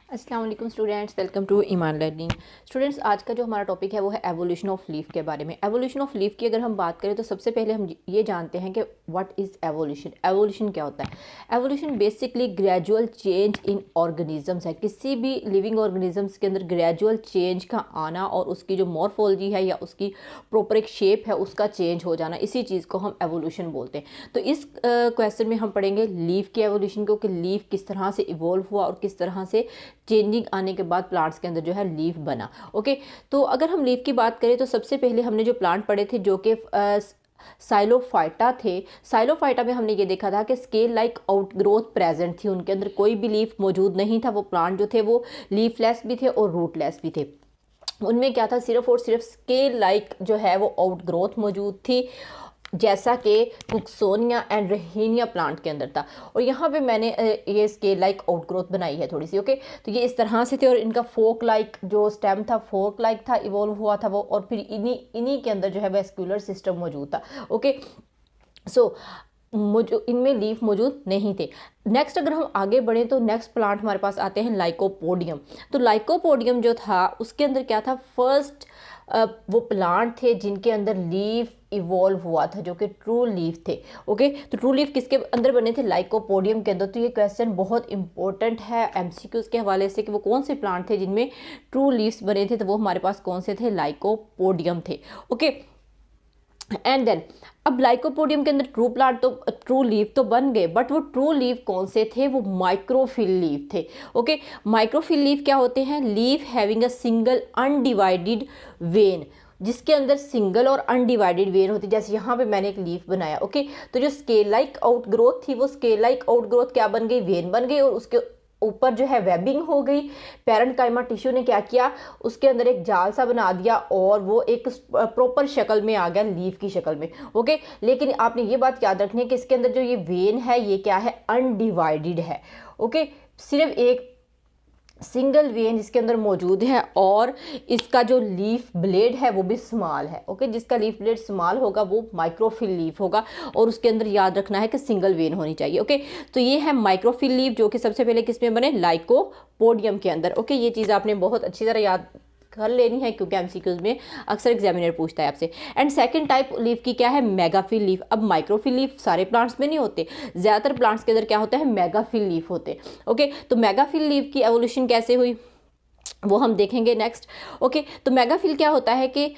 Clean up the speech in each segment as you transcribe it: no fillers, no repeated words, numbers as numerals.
अस्सलाम वालेकुम students, welcome to Iman learning. Students, आज का जो हमारा टॉपिक है वो है एवोल्यूशन ऑफ लीफ के बारे में। एवोल्यूशन ऑफ लीफ की अगर हम बात करें तो सबसे पहले हम ये जानते हैं कि व्हाट इज़ एवोल्यूशन। एवोल्यूशन क्या होता है? Evolution basically gradual change in organisms है। किसी भी लिविंग ऑर्गेनिजम्स के अंदर ग्रेजुअल चेंज का आना और उसकी जो मॉर्फोलॉजी है या उसकी प्रॉपर एक शेप है उसका चेंज हो जाना, इसी चीज़ को हम एवोल्यूशन बोलते हैं। तो इस क्वेश्चन में हम पढ़ेंगे लीफ की एवोल्यूशन को, कि लीफ किस तरह से इवॉल्व हुआ और किस तरह से चेंजिंग आने के बाद प्लांट्स के अंदर जो है लीफ बना। ओके, तो अगर हम लीफ की बात करें तो सबसे पहले हमने जो प्लांट पढ़े थे जो कि साइलोफाइटा थे। साइलोफाइटा में हमने ये देखा था कि स्केल लाइक आउटग्रोथ प्रेजेंट थी, उनके अंदर कोई भी लीफ मौजूद नहीं था। वो प्लांट जो थे वो लीफलेस भी थे और रूटलेस भी थे। उनमें क्या था, सिर्फ और सिर्फ स्केल लाइक जो है वो आउटग्रोथ मौजूद थी, जैसा कि कुक्सोनिया एंड रहीनिया प्लांट के अंदर था। और यहाँ पे मैंने ये स्केल लाइक आउटग्रोथ बनाई है थोड़ी सी। ओके, तो ये इस तरह से थे और इनका फोक लाइक जो स्टेम था, फोक लाइक था, इवॉल्व हुआ था वो। और फिर इन्हीं के अंदर जो है वेस्कुलर सिस्टम मौजूद था। ओके, सो इनमें लीफ मौजूद नहीं थे। नेक्स्ट अगर हम आगे बढ़े तो नेक्स्ट प्लांट हमारे पास आते हैं लाइकोपोडियम। तो लाइकोपोडियम जो था उसके अंदर क्या था, फर्स्ट वो प्लांट थे जिनके अंदर लीफ इवॉल्व हुआ था, जो कि ट्रू लीफ थे। ओके, तो ट्रू लीफ किसके अंदर बने थे? लाइकोपोडियम के अंदर। तो ये क्वेश्चन बहुत इंपॉर्टेंट है एमसीक्यूज के हवाले से कि वो कौन से प्लांट थे जिनमें ट्रू लीव्स बने थे। तो वो हमारे पास कौन से थे? लाइकोपोडियम थे। ओके, एंड देन अब लाइकोपोडियम के अंदर ट्रू लीफ तो बन गए, बट वो ट्रू लीफ कौन से थे? वो माइक्रोफिल लीफ थे। ओके, माइक्रोफिल लीफ क्या होते हैं? Leaf having a single undivided when, जिसके अंदर सिंगल और अनडिवाइडेड वेन होती है। जैसे यहाँ पे मैंने एक लीफ बनाया। ओके, तो जो स्केल लाइक आउटग्रोथ थी वो स्केल लाइक आउटग्रोथ क्या बन गई? वेन बन गई, और उसके ऊपर जो है वेबिंग हो गई। पैरेंकाइमा टिश्यू ने क्या किया, उसके अंदर एक जाल सा बना दिया और वो एक प्रॉपर शक्ल में आ गया, लीफ की शक्ल में। ओके, लेकिन आपने ये बात याद रखनी है कि इसके अंदर जो ये वेन है ये क्या है? अनडिवाइडेड है। ओके, सिर्फ एक सिंगल वेन इसके अंदर मौजूद है और इसका जो लीफ ब्लेड है वो भी स्मॉल है। ओके, जिसका लीफ ब्लेड स्मॉल होगा वो माइक्रोफिल लीफ होगा, और उसके अंदर याद रखना है कि सिंगल वेन होनी चाहिए। ओके, तो ये है माइक्रोफिल लीफ जो कि सबसे पहले किसमें बने? लाइकोपोडियम के अंदर। ओके, ये चीज़ आपने बहुत अच्छी तरह याद कर लेनी है क्योंकि एमसीक्यूज में अक्सर एग्जामिनर पूछता है आपसे। एंड सेकंड टाइप लीफ की क्या है? मेगाफिल लीफ। अब माइक्रोफिल लीफ सारे प्लांट्स में नहीं होते, ज़्यादातर प्लांट्स के अंदर क्या होता है? मेगाफिल लीफ होते। ओके, तो मेगाफिल लीफ की एवोल्यूशन कैसे हुई वो हम देखेंगे नेक्स्ट। ओके, तो मेगाफिल क्या होता है कि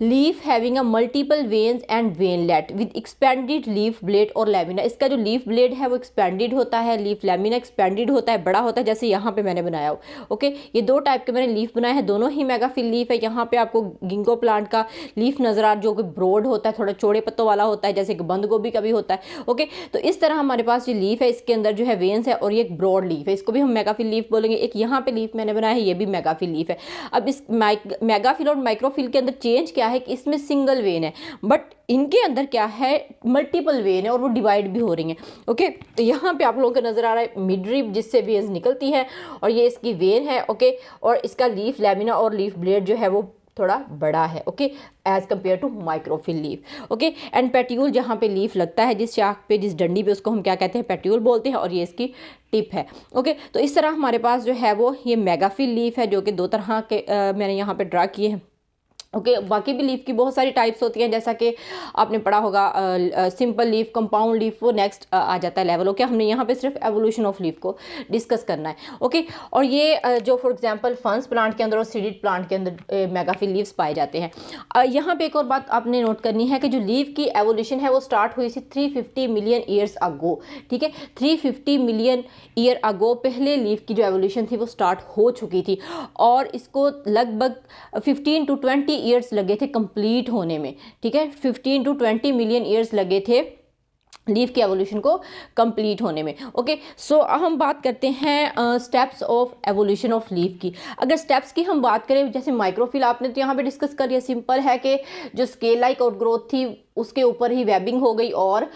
leaf having a multiple veins and veinlet with expanded leaf blade और लैमिना। इसका जो लीफ ब्लेड है वो एक्सपेंडेड होता है, लीफ लैमिना एक्सपेंडेड होता है, बड़ा होता है, जैसे यहाँ पे मैंने बनाया हो। ओके, ये दो टाइप के मैंने लीफ बनाए हैं, दोनों ही मेगाफिल लीफ है। यहाँ पे आपको गिंगो प्लांट का लीफ नजर आ, जो कि ब्रॉड होता है, थोड़ा चौड़े पत्तों वाला होता है, जैसे कि बंद गोभी का भी होता है। ओके, तो इस तरह हमारे पास जो लीफ है इसके अंदर जो है वेन्स है और ये एक ब्रॉड लीफ है, इसको भी हम मेगाफिल लीफ बोलेंगे। एक यहाँ पे लीफ मैंने बनाया है, ये भी मेगाफिल लीफ है। अब इस मेगाफिल और माइक्रोफिल के अंदर चेंज क्या है कि इसमें सिंगल वेन है, बट इनके अंदर क्या है? मल्टीपल वेन है और वो डिवाइड भी हो रही हैं। ओके, तो यहाँ पे आप लोगों को नजर आ रहा है मिडरिब जिससे वेन्स निकलती है, और ये इसकी वेन है। ओके, और इसका लीफ लैमिना और लीफ ब्लेड जो है वो थोड़ा बड़ा है। Okay, as compare to microphyll leaf. Okay, and petiole जहाँ पे लीफ लगता है, जिस शाख पे, जिस डंडी पे, उसको हम क्या कहते हैं? पेट्यूल बोलते हैं, और ये इसकी टिप है। ओके, तो इस तरह हमारे पास जो है वो ये मेगाफिल लीफ है, जो कि दो तरह के मैंने यहाँ पे ड्रा किए हैं। ओके, बाकी भी लीफ की बहुत सारी टाइप्स होती हैं, जैसा कि आपने पढ़ा होगा सिंपल लीफ, कंपाउंड लीफ, वो नेक्स्ट आ जाता है लेवल। ओके, हमने यहाँ पे सिर्फ एवोल्यूशन ऑफ लीफ को डिस्कस करना है। ओके, और ये जो फॉर एग्जांपल फंस प्लांट के अंदर और सीडेड प्लांट के अंदर मेगाफिल लीव्स पाए जाते हैं। यहाँ पे एक और बात आपने नोट करनी है कि जो लीफ की एवोल्यूशन है वो स्टार्ट हुई थी 350 मिलियन ईयर्स अगो। ठीक है, 350 मिलियन ईयर अगो पहले लीफ की जो एवोल्यूशन थी वो स्टार्ट हो चुकी थी, और इसको लगभग 15 to 20 ईयर्स लगे थे कंप्लीट होने में। ठीक है, 15 to 20 मिलियन ईयर्स लगे थे लीफ की एवोल्यूशन को कंप्लीट होने में। ओके, सो हम बात करते हैं steps of evolution of leaf की। अगर स्टेप्स की हम बात करें, जैसे माइक्रोफिल आपने तो यहाँ पे डिस्कस कर लिया, सिंपल है कि जो स्केल लाइक आउटग्रोथ थी उसके ऊपर ही वेबिंग हो गई और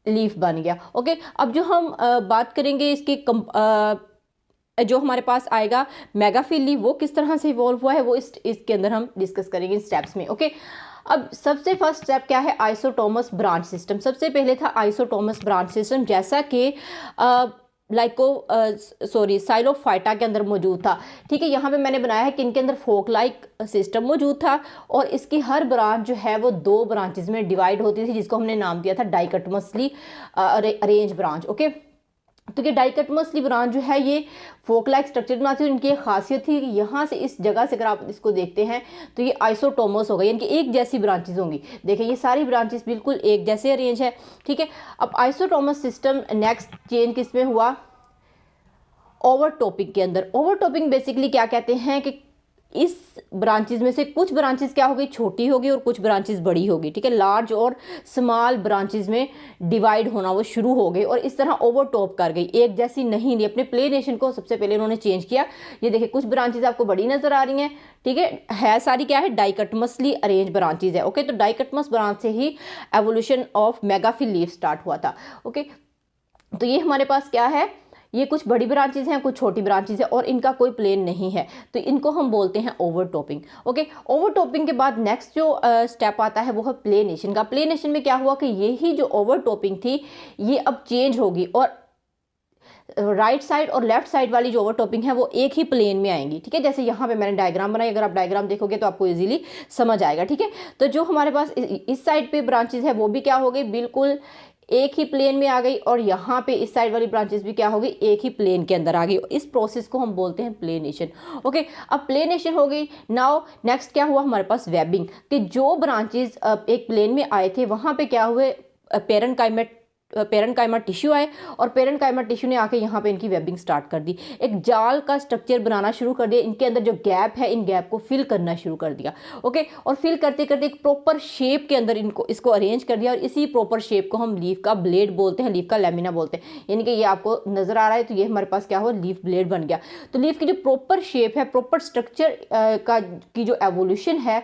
लीफ बन गया। ओके, अब जो हम बात करेंगे इसके जो हमारे पास आएगा मेगाफिल लीफ, वो किस तरह से इवॉल्व हुआ है वो इसके अंदर हम डिस्कस करेंगे इन स्टेप्स में। ओके, अब सबसे फर्स्ट स्टेप क्या है? आइसोटोमस ब्रांच सिस्टम। सबसे पहले था आइसोटोमस ब्रांच सिस्टम, जैसा कि साइलोफाइटा के अंदर मौजूद था। ठीक है, यहाँ पे मैंने बनाया है कि इनके अंदर फोक लाइक सिस्टम मौजूद था और इसकी हर ब्रांच जो है वो 2 ब्रांचेस में डिवाइड होती थी, जिसको हमने नाम दिया था डाइकटमसली अरेंज ब्रांच। ओके, तो ये डाइकटमसली ब्रांच जो है ये फोक लाइक स्ट्रक्चर बनाती है। इनकी एक खासियत थी कि यहाँ से इस जगह से अगर आप इसको देखते हैं तो ये आइसोटोमस होगा, यानी कि एक जैसी ब्रांचेस होंगी। देखिए ये सारी ब्रांचेस बिल्कुल एक जैसे अरेंज है। ठीक है, अब आइसोटोमस सिस्टम नेक्स्ट चेंज किस में हुआ? ओवरटॉपिंग के अंदर। ओवरटॉपिंग बेसिकली क्या कहते हैं कि इस ब्रांचेस में से कुछ ब्रांचेस क्या होगी, छोटी होगी और कुछ ब्रांचेस बड़ी होगी। ठीक है, लार्ज और स्मॉल ब्रांचेस में डिवाइड होना वो शुरू हो गई और इस तरह ओवरटॉप कर गई, एक जैसी नहीं रही। अपने प्लेनेशन को सबसे पहले उन्होंने चेंज किया। ये देखिए कुछ ब्रांचेस आपको बड़ी नजर आ रही हैं। ठीक है सारी क्या है, डाइकटमसली अरेंज ब्रांचेस है। ओके, तो डाइकटमस ब्रांच से ही एवोल्यूशन ऑफ मेगाफिल लीफ स्टार्ट हुआ था। ओके, तो ये हमारे पास क्या है, ये कुछ बड़ी ब्रांचेस हैं, कुछ छोटी ब्रांचेस हैं और इनका कोई प्लेन नहीं है, तो इनको हम बोलते हैं ओवरटॉपिंग। ओके, ओवरटॉपिंग के बाद नेक्स्ट जो स्टेप आता है वो है प्लेनेशन का। प्लेनेशन में क्या हुआ कि यही जो ओवरटॉपिंग थी ये अब चेंज होगी और राइट साइड और लेफ्ट साइड वाली जो ओवरटॉपिंग है वो एक ही प्लेन में आएंगी। ठीक है, जैसे यहाँ पे मैंने डायग्राम बनाई, अगर आप डायग्राम देखोगे तो आपको इजीली समझ आएगा। ठीक है, तो जो हमारे पास इस साइड पे ब्रांचेस है वो भी क्या हो गई, बिल्कुल एक ही प्लेन में आ गई और यहाँ पे इस साइड वाली ब्रांचेस भी क्या हो गई, एक ही प्लेन के अंदर आ गई। इस प्रोसेस को हम बोलते हैं प्लेनेशन। ओके, अब प्लेनेशन हो गई। नाउ नेक्स्ट क्या हुआ हमारे पास, वेबिंग, कि जो ब्रांचेस एक प्लेन में आए थे वहाँ पे क्या हुए, पेरेंकाइमा टिश्यू आए और पेरेंकाइमा टिश्यू ने आके यहाँ पे इनकी वेबिंग स्टार्ट कर दी, एक जाल का स्ट्रक्चर बनाना शुरू कर दिया। इनके अंदर जो गैप है इन गैप को फिल करना शुरू कर दिया। ओके, और फिल करते करते एक प्रॉपर शेप के अंदर इसको अरेंज कर दिया और इसी प्रॉपर शेप को हम लीफ का ब्लेड बोलते हैं, लीफ का लेमिना बोलते हैं। यानी कि ये आपको नजर आ रहा है, तो ये हमारे पास क्या हुआ, लीफ ब्लेड बन गया। तो लीफ की जो प्रॉपर शेप है, प्रॉपर स्ट्रक्चर की जो एवोल्यूशन है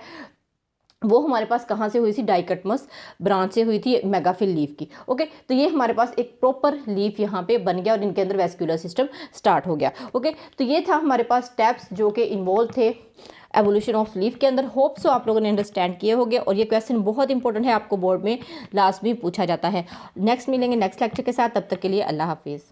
वो हमारे पास कहाँ से हुई थी, डाइकटमस ब्रांच से हुई थी मेगाफिल लीफ की। ओके, तो ये हमारे पास एक प्रॉपर लीफ यहाँ पे बन गया और इनके अंदर वेस्कुलर सिस्टम स्टार्ट हो गया। ओके, तो ये था हमारे पास स्टेप्स जो कि इन्वॉल्व थे एवोल्यूशन ऑफ लीफ के अंदर। होप सो आप लोगों ने अंडरस्टैंड किए होंगे और ये क्वेश्चन बहुत इंपॉर्टेंट है, आपको बोर्ड में लास्ट में पूछा जाता है। नेक्स्ट मिलेंगे नेक्स्ट लेक्चर के साथ, तब तक के लिए अल्लाह हाफिज़।